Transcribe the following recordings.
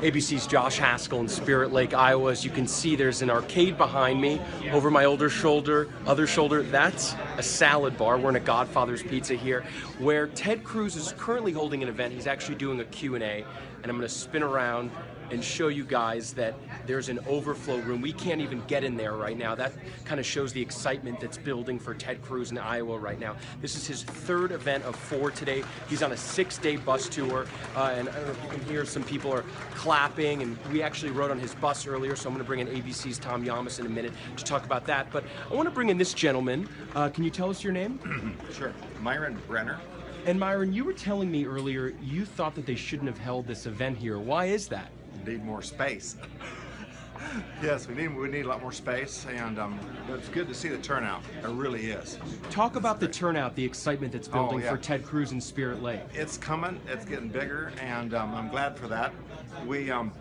ABC's Josh Haskell in Spirit Lake, Iowa. As you can see, there's an arcade behind me. Over my other shoulder, that's a salad bar. We're in a Godfather's Pizza here, where Ted Cruz is currently holding an event. He's actually doing a Q&A, and I'm going to spin around and show you guys that there's an overflow room. We can't even get in there right now. That kind of shows the excitement that's building for Ted Cruz in Iowa right now. This is his third event of 4 today. He's on a 6-day bus tour, and I don't know if you can hear some people are clapping, and we actually rode on his bus earlier, so I'm gonna bring in ABC's Tom Yamas in a minute to talk about that. But I wanna bring in this gentleman. Can you tell us your name? Sure, Myron Brenner. And Myron, you were telling me earlier you thought that they shouldn't have held this event here. Why is that? Need more space. Yes, we need a lot more space, and it's good to see the turnout. It really is. Talk about the turnout, the excitement that's building yeah. for Ted Cruz in Spirit Lake. It's coming. It's getting bigger, and I'm glad for that. We are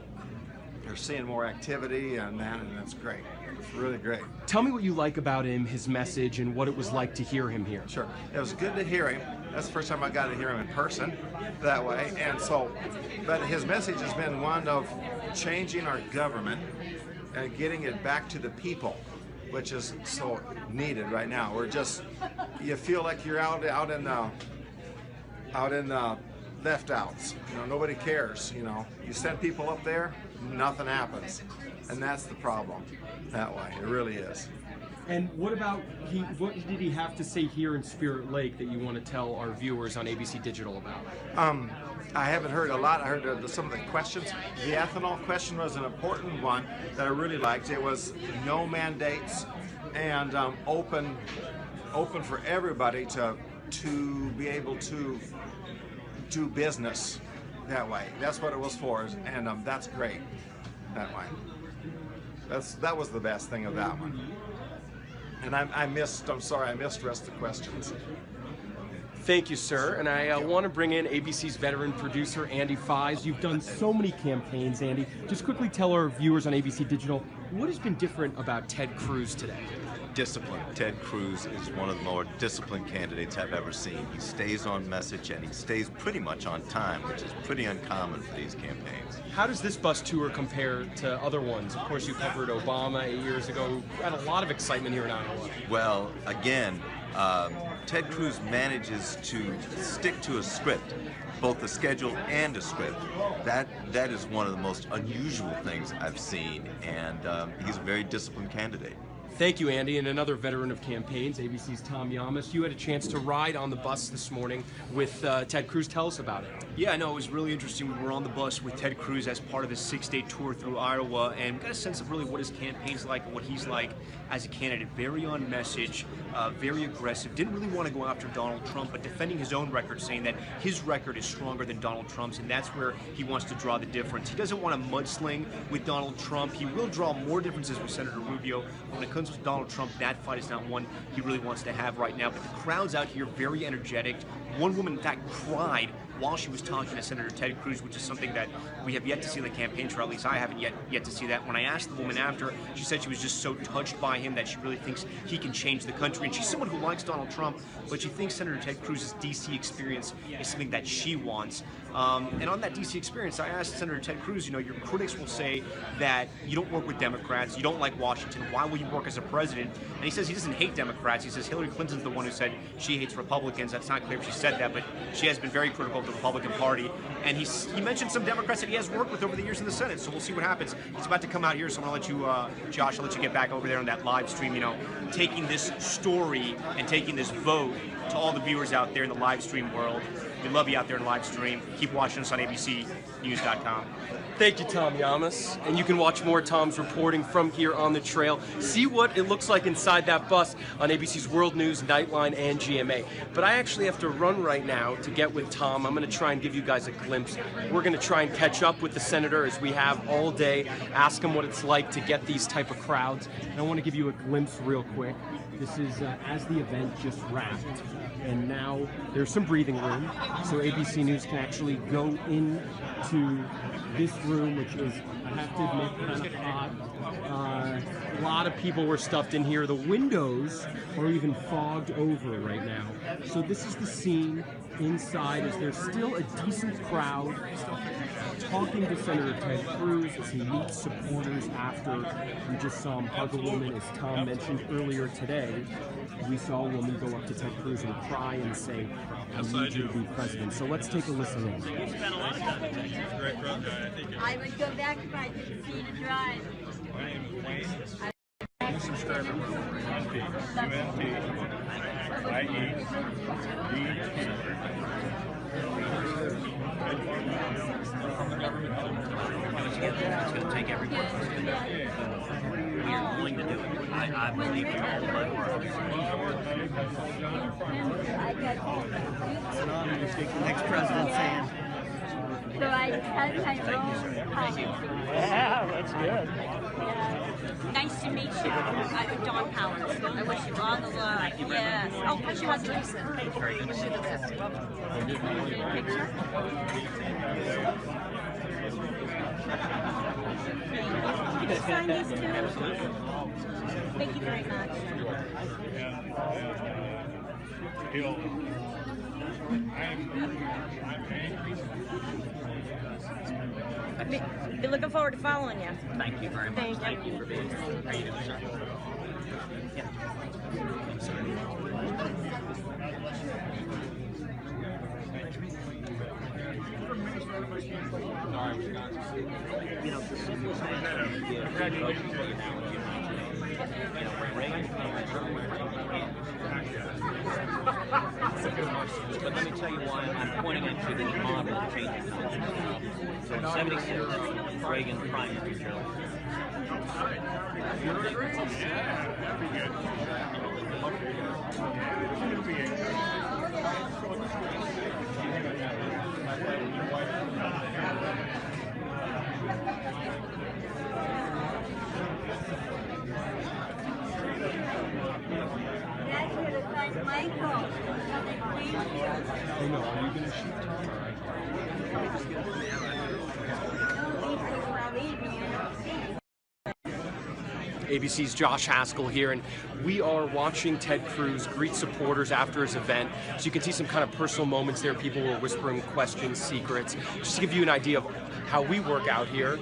seeing more activity, and that's great. It's really great. Tell me what you like about him, his message, and what it was like to hear him here. Sure. It was good to hear him. That's the first time I got to hear him in person that way. And so, but his message has been one of changing our government and getting it back to the people, which is so needed right now. We're just, you feel like you're out in left outs. You know, nobody cares. You know, you send people up there, nothing happens, and that's the problem. That way, it really is. And what about what did he have to say here in Spirit Lake that you want to tell our viewers on ABC Digital about? I haven't heard a lot. I heard some of the questions. The ethanol question was an important one that I really liked. It was no mandates and open for everybody to be able to do business that way. That's what it was for, and that's great that way. That was the best thing of that one. And I'm sorry, I missed the rest of the questions. Thank you, sir. And I want to bring in ABC's veteran producer, Andy Fies. You've done so many campaigns, Andy. Just quickly tell our viewers on ABC Digital, what has been different about Ted Cruz today? Discipline. Ted Cruz is one of the more disciplined candidates I've ever seen. He stays on message and he stays pretty much on time, which is pretty uncommon for these campaigns. How does this bus tour compare to other ones? Of course, you covered Obama 8 years ago, who had a lot of excitement here in Iowa. Well, again, Ted Cruz manages to stick to a script, both a schedule and a script. That is one of the most unusual things I've seen, and he's a very disciplined candidate. Thank you, Andy, and another veteran of campaigns, ABC's Tom Yamas. You had a chance to ride on the bus this morning with Ted Cruz. Tell us about it. Yeah, no, it was really interesting. We were on the bus with Ted Cruz as part of his 6-day tour through Iowa, and we got a sense of really what his campaign's like and what he's like as a candidate. Very on message, very aggressive. Didn't really want to go after Donald Trump, but defending his own record, saying that his record is stronger than Donald Trump's, and that's where he wants to draw the difference. He doesn't want to mudsling with Donald Trump. He will draw more differences with Senator Rubio. When it comes to Donald Trump, that fight is not one he really wants to have right now. But the crowd's out here very energetic. One woman, in fact, cried while she was talking to Senator Ted Cruz, which is something that we have yet to see in the campaign trail. At least I haven't yet to see that. When I asked the woman after, she said she was just so touched by him that she really thinks he can change the country. And she's someone who likes Donald Trump, but she thinks Senator Ted Cruz's D.C. experience is something that she wants. And on that D.C. experience, I asked Senator Ted Cruz, you know, your critics will say that you don't work with Democrats, you don't like Washington, why will you work as a president? And he says he doesn't hate Democrats. He says Hillary Clinton's the one who said she hates Republicans. That's not clear if she said that, but she has been very critical of the Republican Party. And he mentioned some Democrats that he has worked with over the years in the Senate, so we'll see what happens. He's about to come out here, so I'm going to let you, Josh, I'll let you get back over there on that live stream, you know, taking this story and taking this vote to all the viewers out there in the live stream world. We love you out there in the live stream. Keep watching us on abcnews.com. Thank you, Tom Yamas. And you can watch more Tom's reporting from here on the trail. See what it looks like inside that bus on ABC's World News, Nightline, and GMA. But I actually have to run right now to get with Tom. I'm going to try and give you guys a glimpse. We're going to try and catch up with the senator as we have all day, ask him what it's like to get these type of crowds. And I want to give you a glimpse real quick. This is as the event just wrapped, and now there's some breathing room, so ABC News can actually go into this room, which is, I have to admit, kind of hot. lot of people were stuffed in here. The windows are even fogged over right now. So this is the scene inside. Is there still a decent crowd talking to Senator Ted Cruz as he meets supporters after we just saw him hug a woman, as Tom mentioned earlier today. We saw a woman go up to Ted Cruz and cry and say, I need you to be president. So let's take a listen in. You spent a lot of time in Texas. I would go back if I didn't see you to drive. My name is Wayne. Subscribe. It's going to take everyone. We are going to do it. I believe in all of my heart. Next president's hand. So I had my own. Thank you. Yeah, that's good. Yeah. Nice to meet you. Dawn Powers. I wish you all the luck. Yes. Oh, she wants to listen. Very good to see you. Picture? Can you sign these too? Thank you very much. I've been looking forward to following you. Thank you very much. Thank you for being here. How are you doing, sir? Yeah. You know, the simplest thing to give Reagan but let me tell you why I'm pointing at you the model of changing things. So in 76, Reagan prime minister. Michael. I know. Are you going to shoot Tom? ABC's Josh Haskell here, and we are watching Ted Cruz greet supporters after his event. So you can see some kind of personal moments there. People were whispering questions, secrets. Just to give you an idea of how we work out here.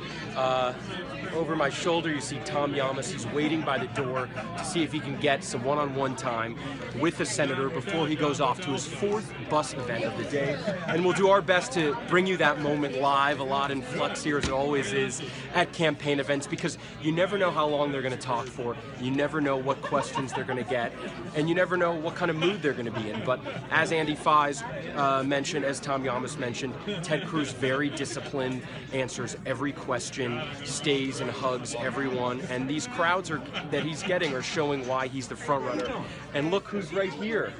Over my shoulder, you see Tom Yamas. He's waiting by the door to see if he can get some one-on-one time with the senator before he goes off to his 4th bus event of the day. And we'll do our best to bring you that moment live, a lot in flux here, as it always is at campaign events, because you never know how long they're going to talk for. You never know what questions they're going to get, and you never know what kind of mood they're going to be in. But as Andy Fies mentioned, as Tom Yamas mentioned, Ted Cruz, very disciplined, answers every question, stays and hugs everyone, and these crowds that he's getting are showing why he's the front runner. And look who's right here.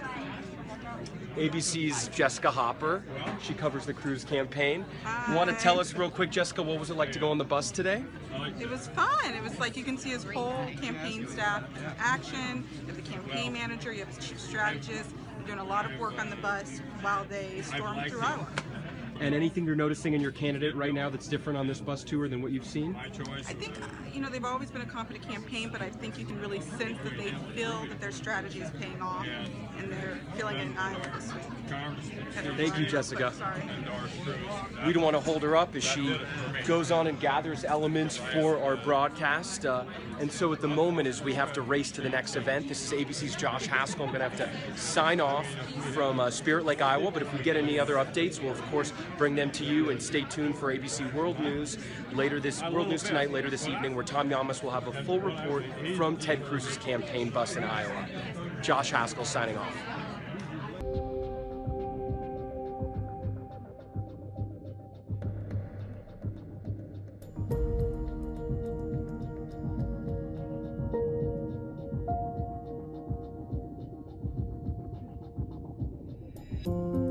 ABC's Jessica Hopper. She covers the Cruz campaign. You want to tell us real quick, Jessica, what was it like to go on the bus today? It was fun. It was like you can see his whole campaign staff in action. You have the campaign manager, you have his chief strategist. They're doing a lot of work on the bus while they storm through Iowa. And anything you're noticing in your candidate right now that's different on this bus tour than what you've seen? I think, they've always been a competent campaign, but I think you can really sense that they feel that their strategy is paying off, and they're feeling it in Iowa this week. Thank you, Jessica. Sorry. We don't want to hold her up as she goes on and gathers elements for our broadcast. And so at the moment, as we have to race to the next event, this is ABC's Josh Haskell. I'm going to have to sign off from Spirit Lake, Iowa. But if we get any other updates, we'll, of course, bring them to you. And stay tuned for ABC World News World News Tonight, later this evening, where Tom Yamas will have a full report from Ted Cruz's campaign bus in Iowa. Josh Haskell signing off. Thank you.